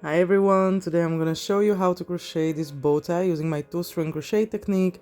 Hi everyone, today I'm gonna show you how to crochet this bow tie using my two-strand crochet technique.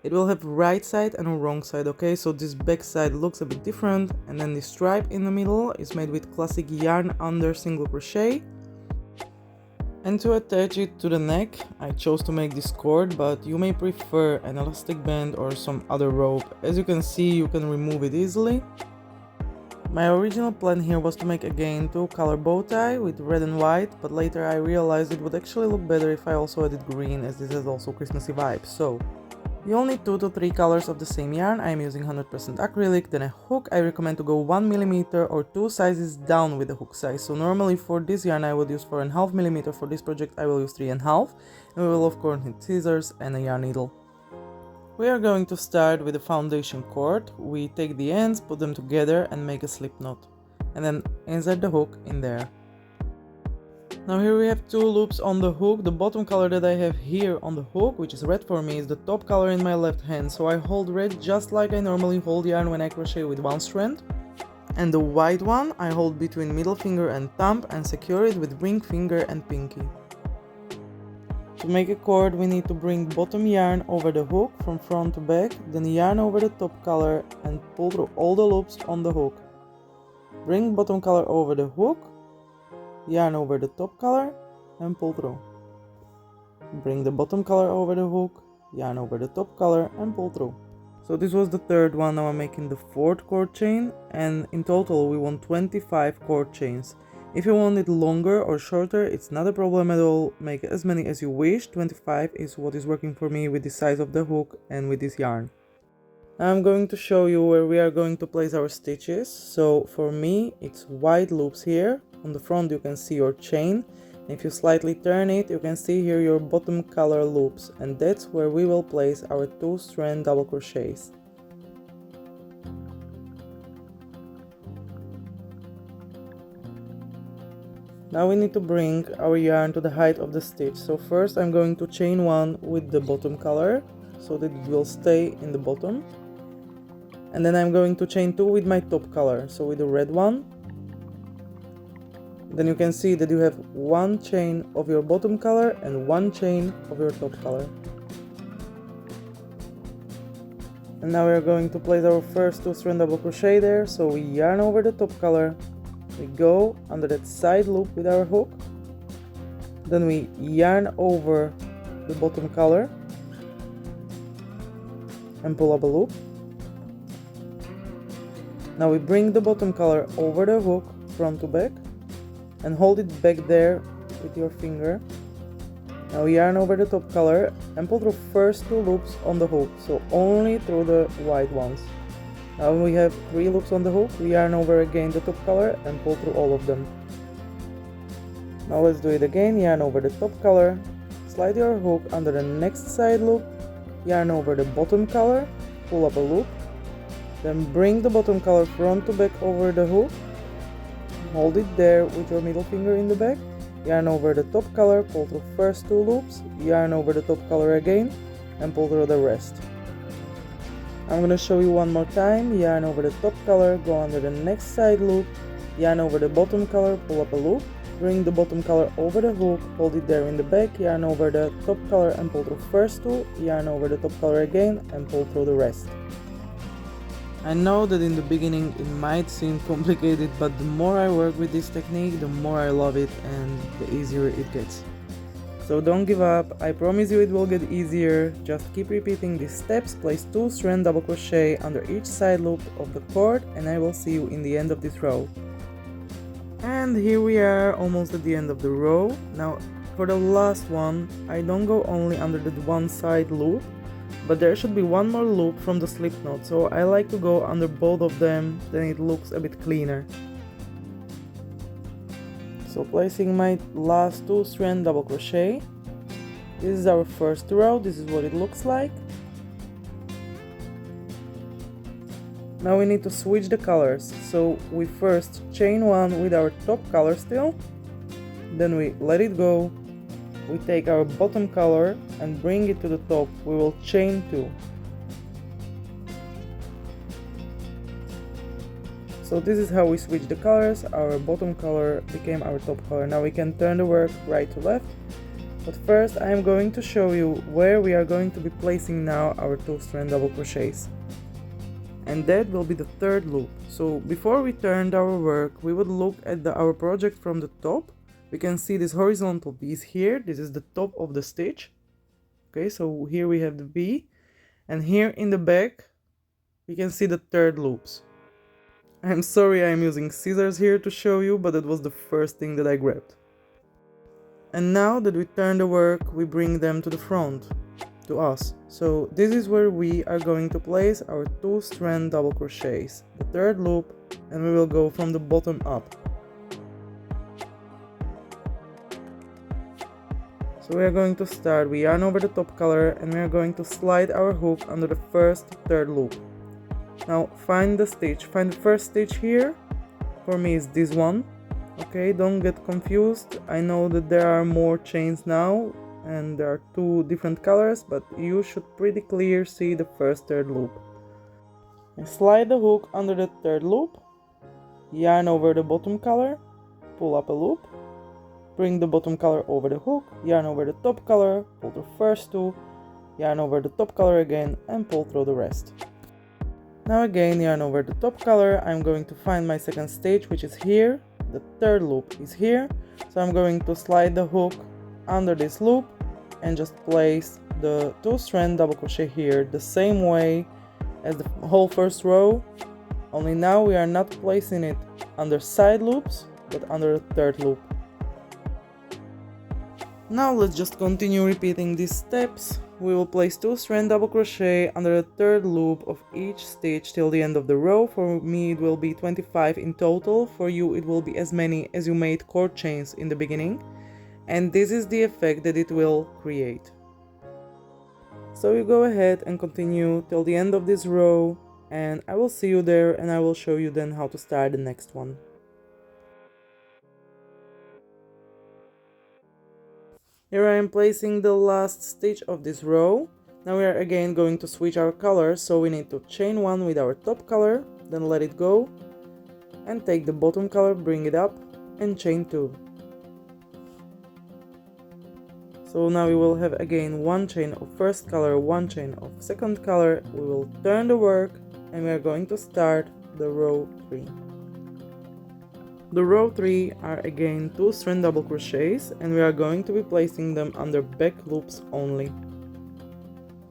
It will have right side and a wrong side, okay? So this back side looks a bit different, and then the stripe in the middle is made with classic yarn under single crochet. And to attach it to the neck, I chose to make this cord, but you may prefer an elastic band or some other rope. As you can see, you can remove it easily. My original plan here was to make again two-color bow tie with red and white, but later I realized it would actually look better if I also added green, as this has also Christmassy vibes. So you'll need 2 to 3 colors of the same yarn. I am using 100% acrylic. Then a hook, I recommend to go 1 mm or 2 sizes down with the hook size. So normally for this yarn I would use 4.5 mm. For this project I will use 3.5, and we will of course need scissors and a yarn needle. We are going to start with the foundation cord. We take the ends, put them together and make a slip knot, and then insert the hook in there. Now here we have 2 loops on the hook. The bottom color that I have here on the hook, which is red for me, is the top color in my left hand, so I hold red just like I normally hold yarn when I crochet with one strand. And the white one I hold between middle finger and thumb and secure it with ring finger and pinky. To make a cord, we need to bring bottom yarn over the hook from front to back, then yarn over the top color and pull through all the loops on the hook. Bring bottom color over the hook, yarn over the top color and pull through. Bring the bottom color over the hook, yarn over the top color and pull through. So this was the third one. Now I'm making the fourth cord chain, and in total we want 25 cord chains. If you want it longer or shorter, it's not a problem at all. Make as many as you wish. 25 is what is working for me with the size of the hook and with this yarn. Now I'm going to show you where we are going to place our stitches. So for me, it's white loops here. On the front you can see your chain. If you slightly turn it, you can see here your bottom color loops, and that's where we will place our 2-strand double crochets. Now we need to bring our yarn to the height of the stitch. So first I'm going to chain 1 with the bottom color so that it will stay in the bottom. And then I'm going to chain 2 with my top color, so with the red one. Then you can see that you have 1 chain of your bottom color and 1 chain of your top color. And now we are going to place our first 2-strand double crochet there. So we yarn over the top color. We go under that side loop with our hook, then we yarn over the bottom color and pull up a loop. Now we bring the bottom color over the hook front to back and hold it back there with your finger. Now yarn over the top color and pull through first 2 loops on the hook, so only through the white ones. Now we have 3 loops on the hook, we yarn over again the top color and pull through all of them. Now let's do it again. Yarn over the top color, slide your hook under the next side loop, yarn over the bottom color, pull up a loop, then bring the bottom color front to back over the hook, hold it there with your middle finger in the back, yarn over the top color, pull through first 2 loops, yarn over the top color again and pull through the rest. I'm going to show you one more time. Yarn over the top color, go under the next side loop, yarn over the bottom color, pull up a loop, bring the bottom color over the hook, hold it there in the back, yarn over the top color and pull through first 2, yarn over the top color again and pull through the rest. I know that in the beginning it might seem complicated, but the more I work with this technique, the more I love it and the easier it gets. So don't give up, I promise you it will get easier. Just keep repeating these steps, place 2-strand double crochet under each side loop of the cord, and I will see you in the end of this row. And here we are, almost at the end of the row. Now for the last one, I don't go only under the one side loop, but there should be one more loop from the slip knot, so I like to go under both of them, then it looks a bit cleaner. So placing my last 2-strand double crochet, this is our first row, this is what it looks like. Now we need to switch the colors, so we first chain 1 with our top color still, then we let it go, we take our bottom color and bring it to the top, we will chain 2. So this is how we switch the colors. Our bottom color became our top color. Now we can turn the work right to left. But first I am going to show you where we are going to be placing now our 2-strand double crochets. And that will be the third loop. So before we turned our work, we would look at our project from the top. We can see this horizontal piece here. This is the top of the stitch. Okay, so here we have the V. And here in the back, we can see the third loops. I'm sorry I'm using scissors here to show you, but it was the first thing that I grabbed. And now that we turn the work, we bring them to the front, to us. So this is where we are going to place our 2-strand double crochets, the third loop, and we will go from the bottom up. So we are going to start, we yarn over the top color and we are going to slide our hook under the first third loop. Now find the stitch, find the first stitch here. For me is this one. Okay, don't get confused. I know that there are more chains now and there are two different colors, but you should pretty clear see the first third loop. And slide the hook under the third loop, yarn over the bottom color, pull up a loop, bring the bottom color over the hook, yarn over the top color, pull the first two, yarn over the top color again and pull through the rest. Now again yarn over the top color. I'm going to find my second stitch, which is here. The third loop is here, so I'm going to slide the hook under this loop and just place the 2-strand double crochet here the same way as the whole first row, only now we are not placing it under side loops but under the third loop. Now let's just continue repeating these steps. We will place 2-strand double crochet under the third loop of each stitch till the end of the row. For me it will be 25 in total, for you it will be as many as you made cord chains in the beginning, and this is the effect that it will create. So you go ahead and continue till the end of this row, and I will see you there and I will show you then how to start the next one. Here I am placing the last stitch of this row. Now we are again going to switch our colors, so we need to chain one with our top color, then let it go, and take the bottom color, bring it up, and chain two. So now we will have again one chain of first color, one chain of second color. We will turn the work, and we are going to start the row 3. The row 3 are again 2-strand double crochets, and we are going to be placing them under back loops only.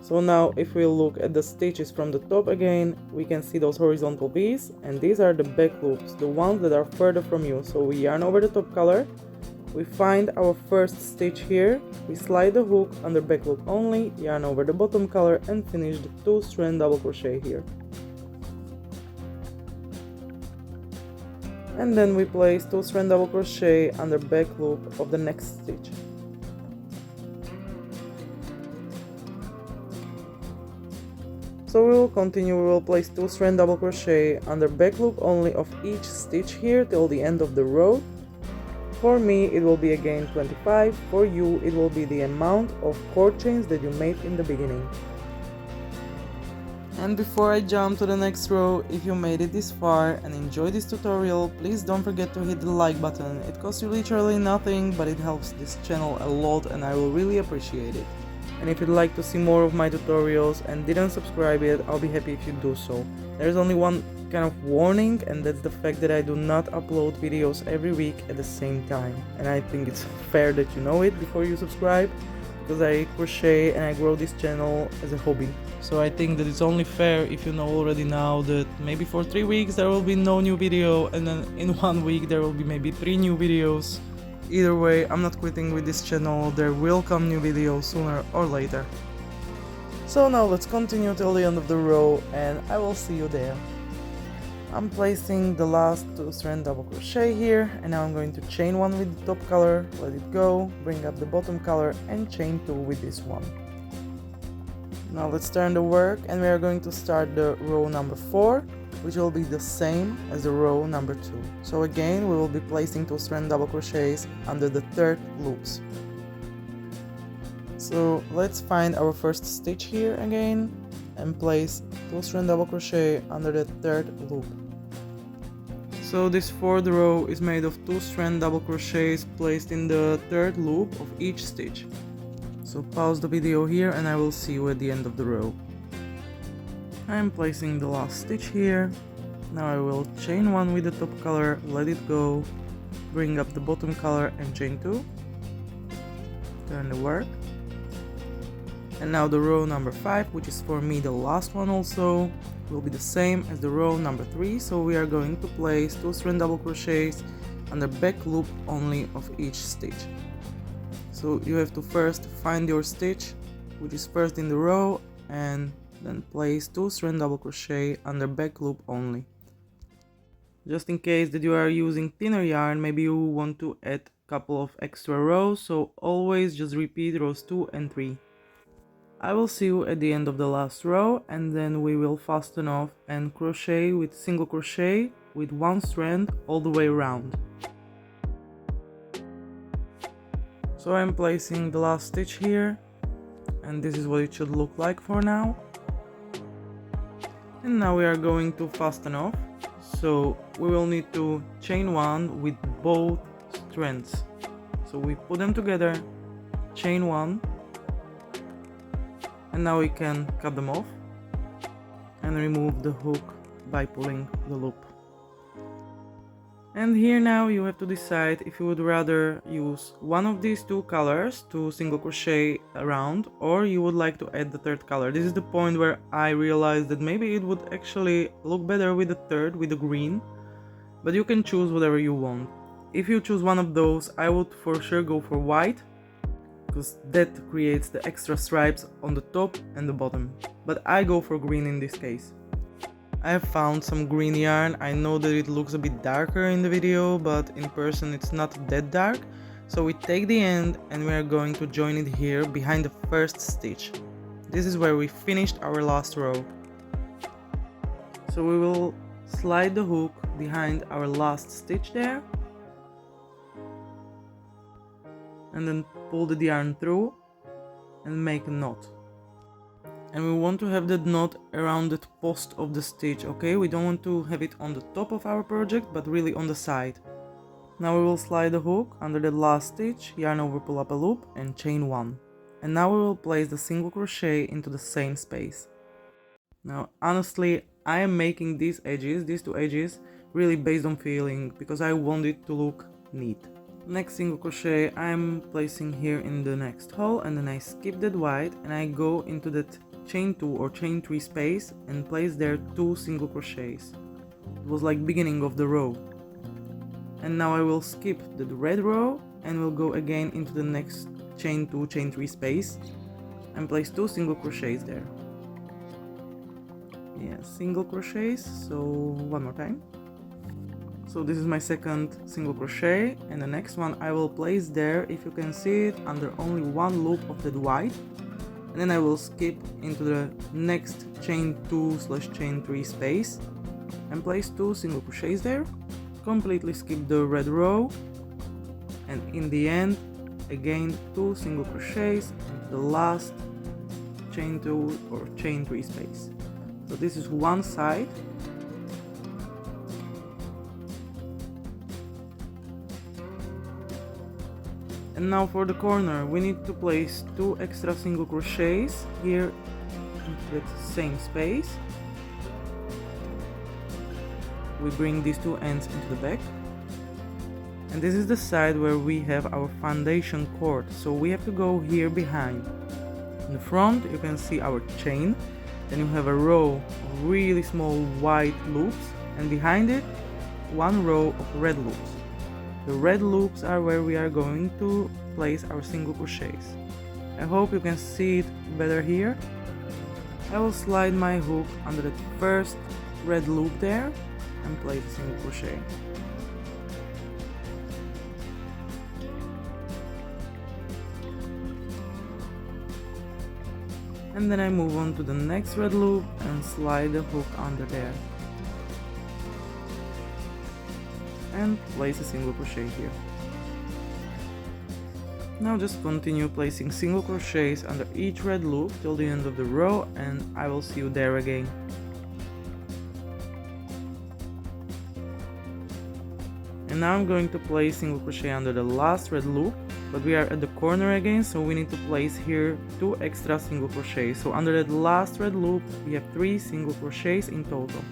So now if we look at the stitches from the top again, we can see those horizontal V's, and these are the back loops, the ones that are further from you. So we yarn over the top color, we find our first stitch here, we slide the hook under back loop only, yarn over the bottom color and finish the 2-strand double crochet here. And then we place 2-strand double crochet under back loop of the next stitch. So we will continue, we will place 2-strand double crochet under back loop only of each stitch here till the end of the row. For me it will be again 25, for you it will be the amount of cord chains that you made in the beginning. And before I jump to the next row, if you made it this far and enjoyed this tutorial, please don't forget to hit the like button. It costs you literally nothing, but it helps this channel a lot and I will really appreciate it. And if you'd like to see more of my tutorials and didn't subscribe yet, I'll be happy if you do so. There's only one kind of warning, and that's the fact that I do not upload videos every week at the same time. And I think it's fair that you know it before you subscribe, because I crochet and I grow this channel as a hobby. So I think that it's only fair if you know already now that maybe for 3 weeks there will be no new video, and then in 1 week there will be maybe 3 new videos. Either way, I'm not quitting with this channel, there will come new videos sooner or later. So now let's continue till the end of the row and I will see you there. I'm placing the last 2-strand double crochet here, and now I'm going to chain one with the top color, let it go, bring up the bottom color and chain 2 with this one. Now let's turn the work and we are going to start the row number 4, which will be the same as the row number 2. So again we will be placing 2-strand double crochets under the third loops. So let's find our first stitch here again and place 2-strand double crochet under the third loop. So this fourth row is made of 2-strand double crochets placed in the third loop of each stitch. So pause the video here and I will see you at the end of the row. I am placing the last stitch here. Now I will chain 1 with the top color, let it go, bring up the bottom color and chain 2. Turn the work. And now the row number 5, which is for me the last one also, will be the same as the row number 3, so we are going to place 2-strand double crochets on the back loop only of each stitch. So you have to first find your stitch, which is first in the row, and then place 2-strand double crochet under back loop only. Just in case that you are using thinner yarn, maybe you want to add a couple of extra rows, so always just repeat rows 2 and 3. I will see you at the end of the last row, and then we will fasten off and crochet with single crochet with 1 strand all the way around. So I'm placing the last stitch here, and this is what it should look like for now. And now we are going to fasten off, so we will need to chain 1 with both strands. So we put them together, chain 1, and now we can cut them off and remove the hook by pulling the loop. And here now you have to decide if you would rather use one of these two colors to single crochet around, or you would like to add the third color. This is the point where I realized that maybe it would actually look better with the third, with the green, but you can choose whatever you want. If you choose one of those, I would for sure go for white, because that creates the extra stripes on the top and the bottom, but I go for green in this case. I have found some green yarn. I know that it looks a bit darker in the video, but in person it's not that dark. So we take the end and we are going to join it here behind the first stitch. This is where we finished our last row. So we will slide the hook behind our last stitch there, and then pull the yarn through and make a knot. And we want to have that knot around the post of the stitch, okay? We don't want to have it on the top of our project, but really on the side. Now we will slide the hook under the last stitch, yarn over, pull up a loop and chain 1. And now we will place the single crochet into the same space. Now honestly, I am making these edges, these two edges, really based on feeling, because I want it to look neat. Next single crochet I am placing here in the next hole, and then I skip that white and I go into that chain 2 or chain 3 space and place there 2 single crochets. It was like beginning of the row. And now I will skip the red row and will go again into the next chain 2 chain 3 space and place 2 single crochets there. Yeah, single crochets, so one more time. So this is my second single crochet, and the next one I will place there, if you can see it, under only one loop of that white, and then I will skip into the next chain 2 / chain 3 space and place 2 single crochets there, completely skip the red row, and in the end again 2 single crochets into the last chain 2 or chain 3 space. So this is one side. And now for the corner, we need to place 2 extra single crochets here into that same space. We bring these 2 ends into the back. And this is the side where we have our foundation cord, so we have to go here behind. In the front you can see our chain, then you have a row of really small white loops, and behind it 1 row of red loops. The red loops are where we are going to place our single crochets. I hope you can see it better here. I will slide my hook under the first red loop there and place a single crochet. And then I move on to the next red loop and slide the hook under there. And place a single crochet here. Now just continue placing single crochets under each red loop till the end of the row, and I will see you there again. And now I'm going to place single crochet under the last red loop, but we are at the corner again, so we need to place here 2 extra single crochets. So under that last red loop we have 3 single crochets in total.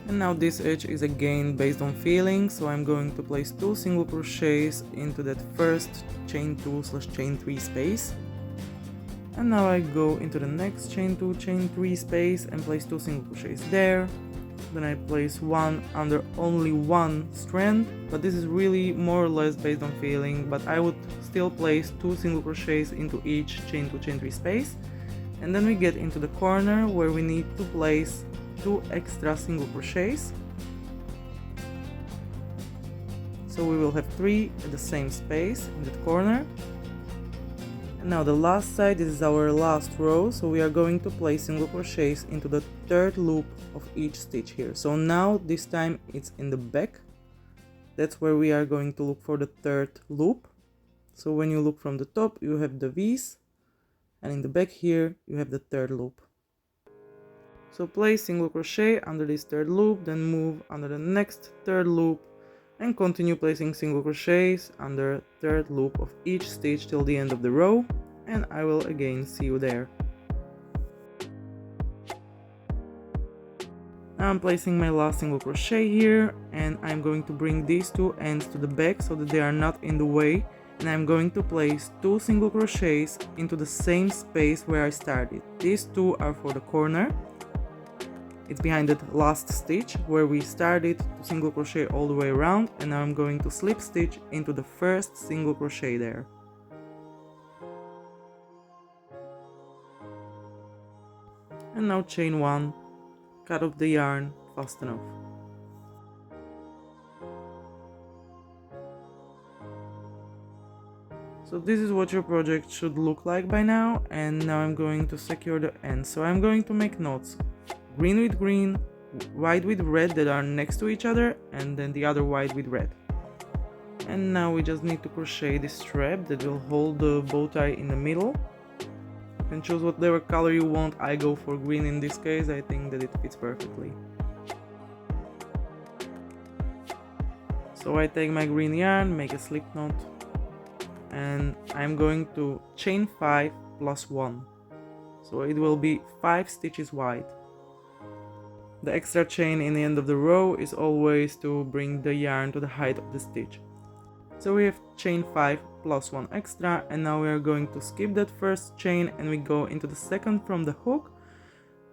And now this edge is again based on feeling, so I'm going to place 2 single crochets into that first chain 2/chain 3 space. And now I go into the next chain 2 chain 3 space and place 2 single crochets there. Then I place one under only one strand, but this is really more or less based on feeling, but I would still place 2 single crochets into each chain 2 chain 3 space. And then we get into the corner where we need to place 2 extra single crochets, so we will have 3 at the same space in that corner. And now the last side, this is our last row, so we are going to place single crochets into the 3rd loop of each stitch here. So now this time it's in the back, that's where we are going to look for the 3rd loop. So when you look from the top you have the V's, and in the back here you have the 3rd loop. So place single crochet under this 3rd loop, then move under the next 3rd loop and continue placing single crochets under 3rd loop of each stitch till the end of the row, and I will again see you there. Now I'm placing my last single crochet here, and I'm going to bring these 2 ends to the back so that they are not in the way, and I'm going to place 2 single crochets into the same space where I started. These 2 are for the corner. It's behind that last stitch where we started to single crochet all the way around, and now I'm going to slip stitch into the first single crochet there. And now chain 1, cut off the yarn fast enough. So this is what your project should look like by now, and now I'm going to secure the ends. So I'm going to make knots. Green with green, white with red that are next to each other, and then the other white with red. And now we just need to crochet this strap that will hold the bow tie in the middle. You can choose whatever color you want. I go for green in this case, I think that it fits perfectly. So I take my green yarn, make a slip knot, and I'm going to chain 5 plus 1. So it will be 5 stitches wide. The extra chain in the end of the row is always to bring the yarn to the height of the stitch. So we have chain 5 plus 1 extra, and now we are going to skip that first chain and we go into the second from the hook.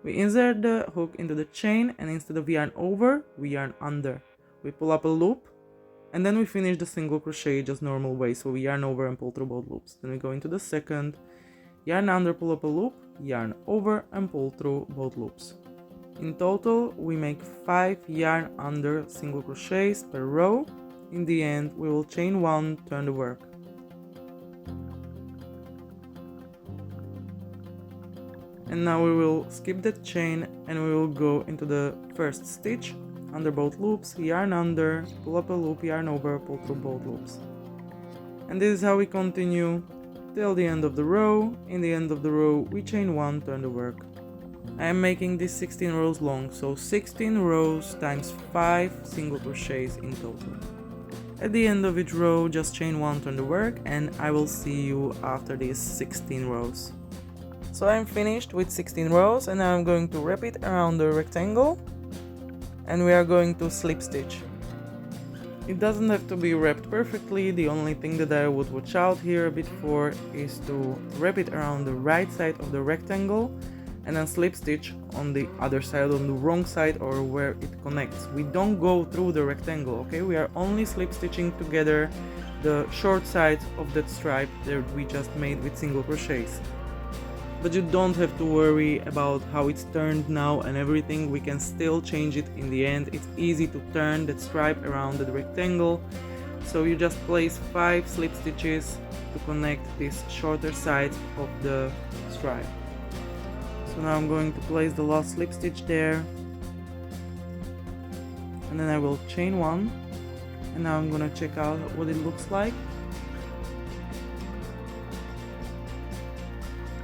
We insert the hook into the chain, and instead of yarn over, we yarn under. We pull up a loop, and then we finish the single crochet just normal way, so we yarn over and pull through both loops. Then we go into the second, yarn under, pull up a loop, yarn over and pull through both loops. In total we make 5 yarn under single crochets per row. In the end we will chain 1, turn the work. And now we will skip that chain and we will go into the first stitch under both loops, yarn under, pull up a loop, yarn over, pull through both loops. And this is how we continue till the end of the row. In the end of the row we chain 1, turn the work. I am making this 16 rows long, so 16 rows times 5 single crochets in total. At the end of each row just chain 1, turn the work, and I will see you after these 16 rows. So I'm finished with 16 rows, and now I'm going to wrap it around the rectangle and we are going to slip stitch. It doesn't have to be wrapped perfectly. The only thing that I would watch out here a bit for is to wrap it around the right side of the rectangle and then slip stitch on the other side, on the wrong side, or where it connects. We don't go through the rectangle, okay? We are only slip stitching together the short side of that stripe that we just made with single crochets. But you don't have to worry about how it's turned now and everything. We can still change it in the end. It's easy to turn that stripe around the rectangle. So you just place 5 slip stitches to connect this shorter side of the stripe. So now I'm going to place the last slip stitch there, and then I will chain 1, and now I'm gonna check out what it looks like.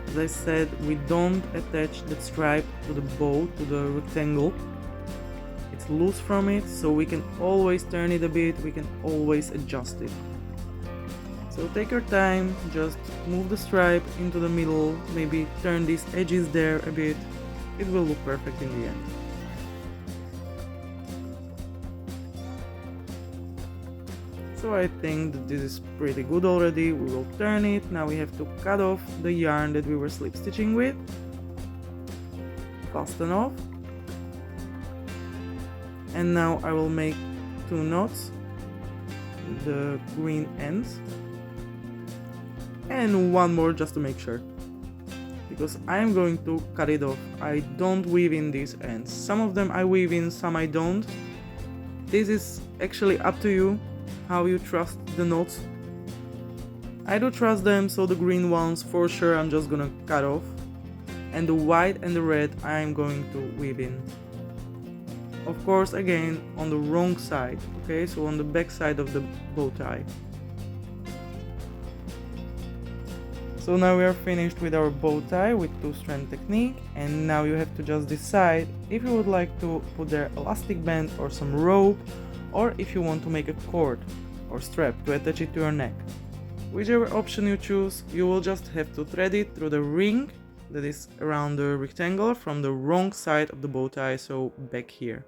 As I said, we don't attach the stripe to the bow, to the rectangle. It's it's loose from it, so we can always turn it a bit, we can always adjust it. So take your time, just move the stripe into the middle, maybe turn these edges there a bit, it will look perfect in the end. So I think that this is pretty good already. We will turn it. Now we have to cut off the yarn that we were slip stitching with. Fasten off. And now I will make 2 knots, the green ends, and 1 more just to make sure, because I'm going to cut it off. I don't weave in these ends. Some of them I weave in, some I don't. This is actually up to you, how you trust the knots. I do trust them, so the green ones for sure I'm just gonna cut off, and the white and the red I'm going to weave in. Of course, again on the wrong side, okay, so on the back side of the bow tie. So now we are finished with our bow tie with 2-strand technique, and now you have to just decide if you would like to put there elastic band or some rope, or if you want to make a cord or strap to attach it to your neck. Whichever option you choose, you will just have to thread it through the ring that is around the rectangle from the wrong side of the bow tie, so back here.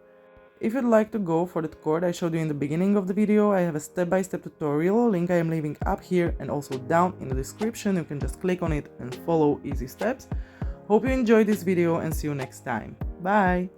If you'd like to go for that cord I showed you in the beginning of the video, I have a step-by-step tutorial, link I am leaving up here and also down in the description. You can just click on it and follow easy steps. Hope you enjoyed this video and see you next time. Bye!